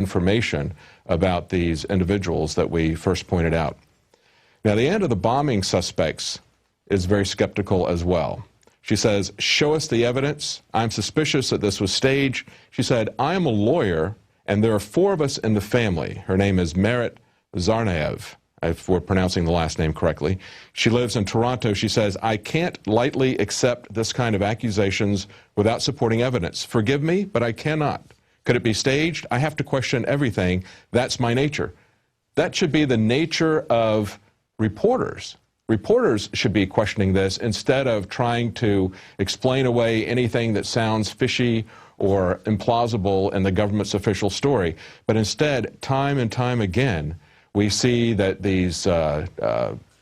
information about these individuals that we first pointed out. Now, the aunt of the bombing suspects is very skeptical as well. She says, "Show us the evidence. I'm suspicious that this was staged." She said, "I am a lawyer, and there are 4 of us in the family." Her name is Merit Tsarnaev, if we're pronouncing the last name correctly. She lives in Toronto. She says, "I can't lightly accept this kind of accusations without supporting evidence. Forgive me, but I cannot. Could it be staged? I have to question everything. That's my nature." That should be the nature of reporters. Reporters should be questioning this instead of trying to explain away anything that sounds fishy or implausible in the government's official story. But instead, time and time again, we see that these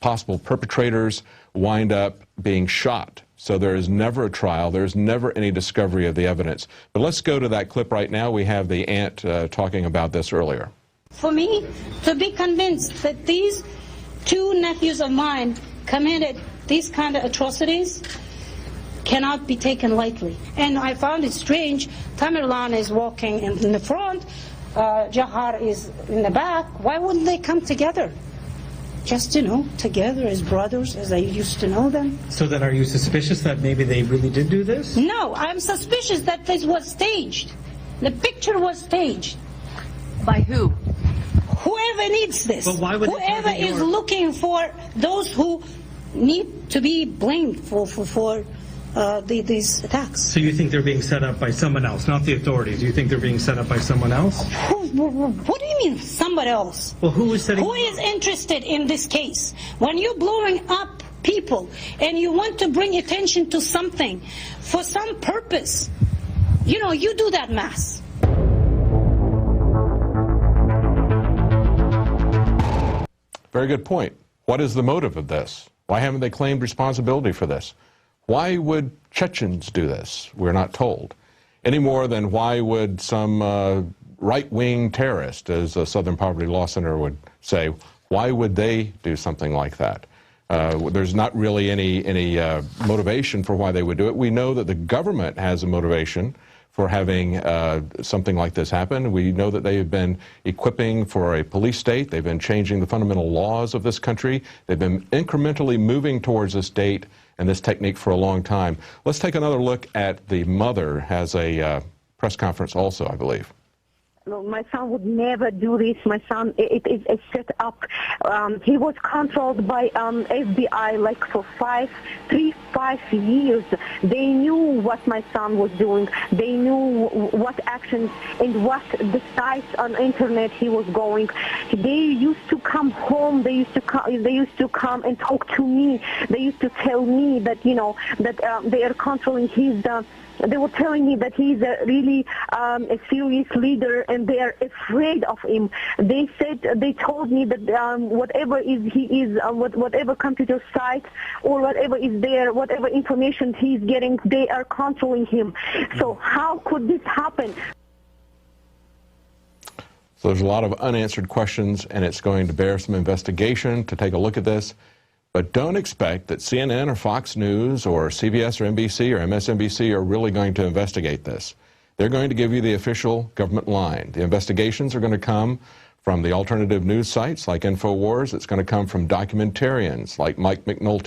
possible perpetrators wind up being shot. So there is never a trial. There is never any discovery of the evidence. But let's go to that clip right now. We have the aunt talking about this earlier. For me to be convinced that these 2 nephews of mine committed these kind of atrocities cannot be taken lightly. And I found it strange. Tamerlan is walking in the front. Jahar is in the back. Why wouldn't they come together? Just, together as brothers, as I used to know them. So then are you suspicious that maybe they really did do this? No, I'm suspicious that this was staged. The picture was staged. By who? Whoever needs this. But why would whoever is looking for those who need to be blamed for these attacks. So you think they're being set up by someone else, not the authorities? You think they're being set up by someone else? What do you mean, somebody else? Well, who is setting? Who is interested in this case? When you're blowing up people and you want to bring attention to something for some purpose, you do that mass. Very good point. What is the motive of this? Why haven't they claimed responsibility for this? Why would Chechens do this? We're not told. Any more than why would some right-wing terrorist, as the Southern Poverty Law Center would say, why would they do something like that? There's not really any motivation for why they would do it. We know that the government has a motivation for having something like this happen. We know that they have been equipping for a police state. They've been changing the fundamental laws of this country. They've been incrementally moving towards this date and this technique for a long time. Let's take another look at the mother. Has a press conference also, I believe. No, my son would never do this. My son, it is a set up. He was controlled by FBI like for 5 years. They knew what my son was doing. They knew what actions and what the sites on internet he was going. They used to come home. They used to come and talk to me. They used to tell me that that they are controlling his. They were telling me that he's a really a serious leader, and they are afraid of him. They told me that whatever whatever computer site or whatever is there, whatever information he's getting, they are controlling him. So how could this happen? So there's a lot of unanswered questions, and it's going to bear some investigation to take a look at this. But don't expect that CNN or Fox News or CBS or NBC or MSNBC are really going to investigate this. They're going to give you the official government line. The investigations are going to come from the alternative news sites like InfoWars. It's going to come from documentarians like Mike McNulty.